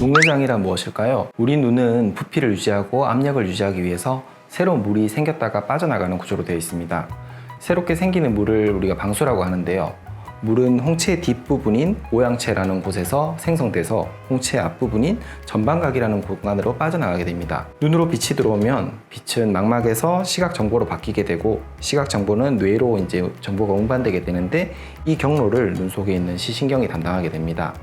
녹내장이란 무엇일까요? 우리 눈은 부피를 유지하고 압력을 유지하기 위해서 새로운 물이 생겼다가 빠져나가는 구조로 되어 있습니다. 새롭게 생기는 물을 우리가 방수라고 하는데요. 물은 홍채 뒷부분인 오양채라는 곳에서 생성돼서 홍채 앞부분인 전방각이라는 공간으로 빠져나가게 됩니다. 눈으로 빛이 들어오면 빛은 망막에서 시각 정보로 바뀌게 되고 시각 정보는 뇌로 이제 정보가 운반되게 되는데 이 경로를 눈 속에 있는 시신경이 담당하게 됩니다.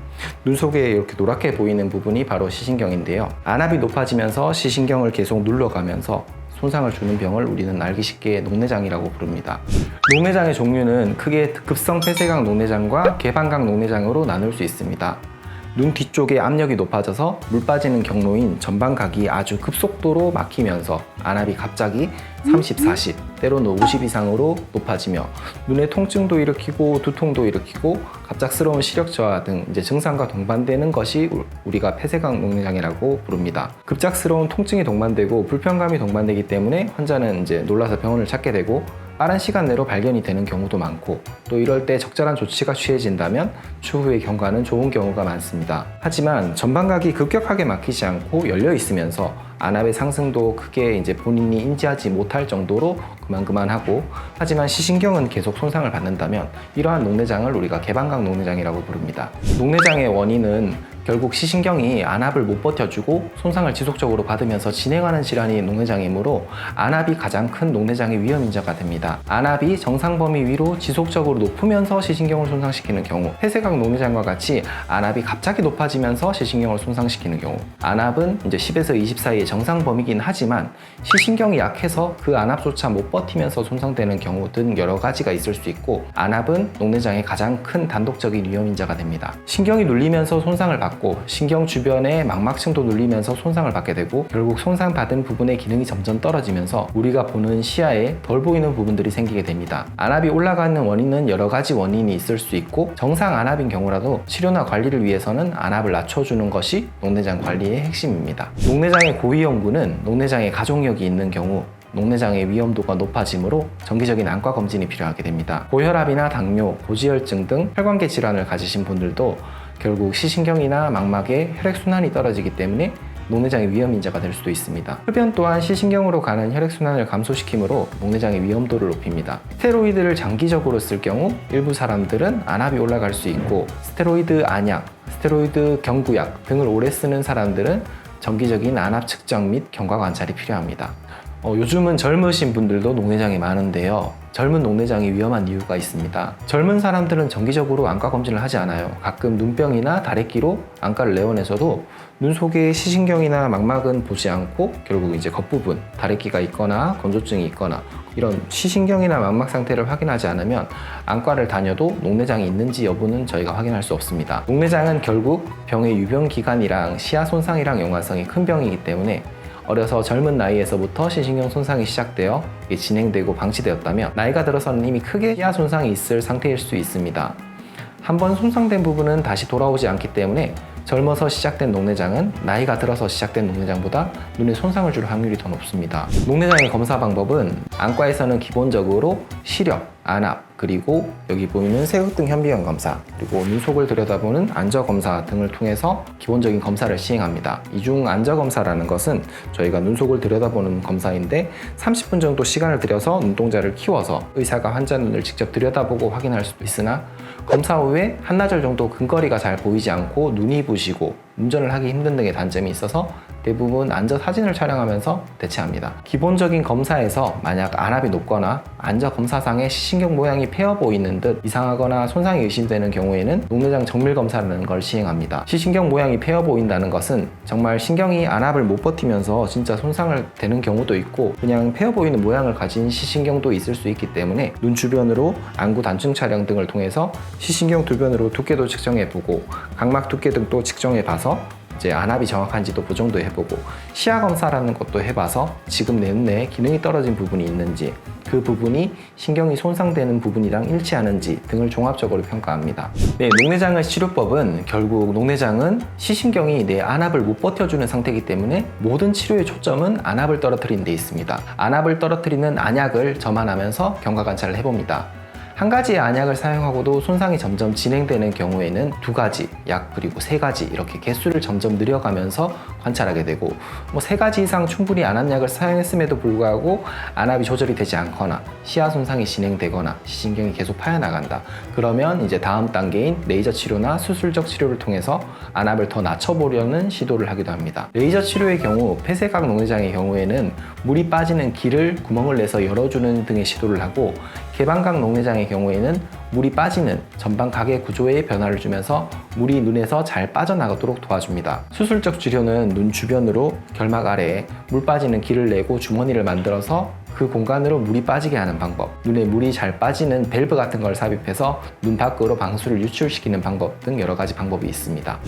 눈 속에 이렇게 노랗게 보이는 부분이 바로 시신경인데요. 안압이 높아지면서 시신경을 계속 눌러가면서 손상을 주는 병을 우리는 알기 쉽게 녹내장이라고 부릅니다. 녹내장의 종류는 크게 급성 폐쇄각 녹내장과 개방각 녹내장으로 나눌 수 있습니다. 눈 뒤쪽에 압력이 높아져서 물 빠지는 경로인 전방각이 아주 급속도로 막히면서 안압이 갑자기 30, 40, 때로는 50 이상으로 높아지며 눈의 통증도 일으키고 두통도 일으키고 갑작스러운 시력 저하 등 이제 증상과 동반되는 것이 우리가 폐쇄각 녹내장이라고 부릅니다. 급작스러운 통증이 동반되고 불편감이 동반되기 때문에 환자는 이제 놀라서 병원을 찾게 되고 빠른 시간 내로 발견이 되는 경우도 많고 또 이럴 때 적절한 조치가 취해진다면 추후의 경과는 좋은 경우가 많습니다. 하지만 전방각이 급격하게 막히지 않고 열려 있으면서 안압의 상승도 크게 이제 본인이 인지하지 못할 정도로 그만하고 하지만 시신경은 계속 손상을 받는다면 이러한 녹내장을 우리가 개방각 녹내장이라고 부릅니다. 녹내장의 원인은 결국 시신경이 안압을 못 버텨주고 손상을 지속적으로 받으면서 진행하는 질환이 녹내장이므로 안압이 가장 큰 녹내장의 위험 인자가 됩니다. 안압이 정상 범위 위로 지속적으로 높으면서 시신경을 손상시키는 경우, 폐쇄각 녹내장과 같이 안압이 갑자기 높아지면서 시신경을 손상시키는 경우, 안압은 이제 10에서 20 사이의 정상 범위긴 하지만 시신경이 약해서 그 안압조차 못 버티면서 손상되는 경우 등 여러 가지가 있을 수 있고 안압은 녹내장의 가장 큰 단독적인 위험 인자가 됩니다. 신경이 눌리면서 손상을 받고 신경 주변의 망막층도 눌리면서 손상을 받게 되고 결국 손상받은 부분의 기능이 점점 떨어지면서 우리가 보는 시야에 덜 보이는 부분들이 생기게 됩니다. 안압이 올라가는 원인은 여러 가지 원인이 있을 수 있고 정상 안압인 경우라도 치료나 관리를 위해서는 안압을 낮춰주는 것이 녹내장 관리의 핵심입니다. 녹내장의 고위험군은 녹내장의 가족력이 있는 경우 녹내장의 위험도가 높아지므로 정기적인 안과 검진이 필요하게 됩니다. 고혈압이나 당뇨, 고지혈증 등 혈관계 질환을 가지신 분들도 결국 시신경이나 망막의 혈액순환이 떨어지기 때문에 녹내장의 위험 인자가 될 수도 있습니다. 흡연 또한 시신경으로 가는 혈액순환을 감소시키므로 녹내장의 위험도를 높입니다. 스테로이드를 장기적으로 쓸 경우 일부 사람들은 안압이 올라갈 수 있고 스테로이드 안약, 스테로이드 경구약 등을 오래 쓰는 사람들은 정기적인 안압 측정 및 경과 관찰이 필요합니다. 요즘은 젊으신 분들도 녹내장이 많은데요. 젊은 녹내장이 위험한 이유가 있습니다. 젊은 사람들은 정기적으로 안과 검진을 하지 않아요. 가끔 눈병이나 다래끼로 안과를 내원해서도 눈 속에 시신경이나 망막은 보지 않고 결국 이제 겉부분, 다래끼가 있거나 건조증이 있거나 이런 시신경이나 망막 상태를 확인하지 않으면 안과를 다녀도 녹내장이 있는지 여부는 저희가 확인할 수 없습니다. 녹내장은 결국 병의 유병 기간이랑 시야 손상이랑 연관성이 큰 병이기 때문에 어려서 젊은 나이에서부터 시신경 손상이 시작되어 진행되고 방치되었다면 나이가 들어서는 이미 크게 시야 손상이 있을 상태일 수 있습니다. 한번 손상된 부분은 다시 돌아오지 않기 때문에 젊어서 시작된 녹내장은 나이가 들어서 시작된 녹내장보다 눈에 손상을 줄 확률이 더 높습니다. 녹내장의 검사 방법은 안과에서는 기본적으로 시력, 안압, 그리고 여기 보이는 세극등 현미경 검사, 그리고 눈속을 들여다보는 안저 검사 등을 통해서 기본적인 검사를 시행합니다. 이 중 안저 검사라는 것은 저희가 눈속을 들여다보는 검사인데 30분 정도 시간을 들여서 눈동자를 키워서 의사가 환자 눈을 직접 들여다보고 확인할 수도 있으나 검사 후에 한나절 정도 근거리가 잘 보이지 않고 눈이 부시고 운전을 하기 힘든 등의 단점이 있어서 대부분 안저 사진을 촬영하면서 대체합니다. 기본적인 검사에서 만약 안압이 높거나 안저 검사상의 시신경 모양이 패여 보이는 듯 이상하거나 손상이 의심되는 경우에는 녹내장 정밀 검사라는 걸 시행합니다. 시신경 모양이 패여 보인다는 것은 정말 신경이 안압을 못 버티면서 진짜 손상을 되는 경우도 있고 그냥 패여 보이는 모양을 가진 시신경도 있을 수 있기 때문에 눈 주변으로 안구 단층 촬영 등을 통해서 시신경 주변으로 두께도 측정해보고 각막 두께 등도 측정해봐서 이제 안압이 정확한지도 보정도 해보고 시야 검사라는 것도 해봐서 지금 내 눈에 기능이 떨어진 부분이 있는지 그 부분이 신경이 손상되는 부분이랑 일치하는지 등을 종합적으로 평가합니다. 네, 녹내장의 치료법은 결국 녹내장은 시신경이 내 안압을 못 버텨주는 상태이기 때문에 모든 치료의 초점은 안압을 떨어뜨리는 데 있습니다. 안압을 떨어뜨리는 안약을 점안하면서 경과 관찰을 해봅니다. 한 가지의 안약을 사용하고도 손상이 점점 진행되는 경우에는 2가지, 약 그리고 3가지 이렇게 개수를 점점 늘려가면서 관찰하게 되고 3가지 이상 충분히 안압약을 사용했음에도 불구하고 안압이 조절이 되지 않거나 시야 손상이 진행되거나 시신경이 계속 파여나간다. 그러면 이제 다음 단계인 레이저 치료나 수술적 치료를 통해서 안압을 더 낮춰보려는 시도를 하기도 합니다. 레이저 치료의 경우 폐쇄각 녹내장의 경우에는 물이 빠지는 길을 구멍을 내서 열어주는 등의 시도를 하고 개방각 녹내장의 경우에는 물이 빠지는 전방각의 구조에 변화를 주면서 물이 눈에서 잘 빠져나가도록 도와줍니다. 수술적 치료는 눈 주변으로 결막 아래에 물 빠지는 길을 내고 주머니를 만들어서 그 공간으로 물이 빠지게 하는 방법, 눈에 물이 잘 빠지는 밸브 같은 걸 삽입해서 눈 밖으로 방수를 유출시키는 방법 등 여러 가지 방법이 있습니다.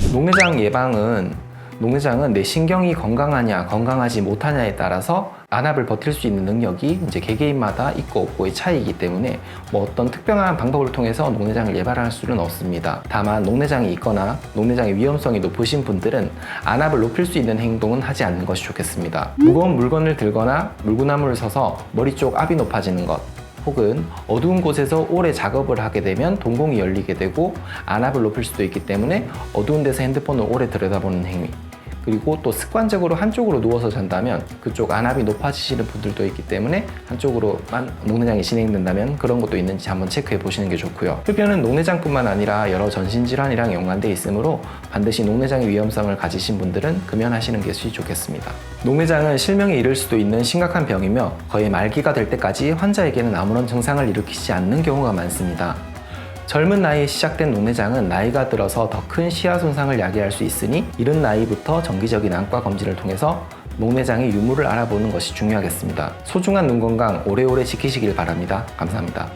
녹내장은 내 신경이 건강하냐 건강하지 못하냐에 따라서 안압을 버틸 수 있는 능력이 이제 개개인마다 있고 없고의 차이이기 때문에 어떤 특별한 방법을 통해서 녹내장을 예방할 수는 없습니다. 다만 녹내장이 있거나 녹내장의 위험성이 높으신 분들은 안압을 높일 수 있는 행동은 하지 않는 것이 좋겠습니다. 무거운 물건을 들거나 물구나무를 서서 머리 쪽 압이 높아지는 것, 혹은 어두운 곳에서 오래 작업을 하게 되면 동공이 열리게 되고 안압을 높일 수도 있기 때문에 어두운 데서 핸드폰을 오래 들여다보는 행위, 그리고 또 습관적으로 한쪽으로 누워서 잔다면 그쪽 안압이 높아지시는 분들도 있기 때문에 한쪽으로만 녹내장이 진행된다면 그런 것도 있는지 한번 체크해 보시는 게 좋고요. 흡연은 녹내장뿐만 아니라 여러 전신질환이랑 연관되어 있으므로 반드시 녹내장의 위험성을 가지신 분들은 금연하시는 것이 좋겠습니다. 녹내장은 실명에 이를 수도 있는 심각한 병이며 거의 말기가 될 때까지 환자에게는 아무런 증상을 일으키지 않는 경우가 많습니다. 젊은 나이에 시작된 녹내장은 나이가 들어서 더 큰 시야 손상을 야기할 수 있으니 이른 나이부터 정기적인 안과 검진을 통해서 녹내장의 유무를 알아보는 것이 중요하겠습니다. 소중한 눈 건강 오래오래 지키시길 바랍니다. 감사합니다.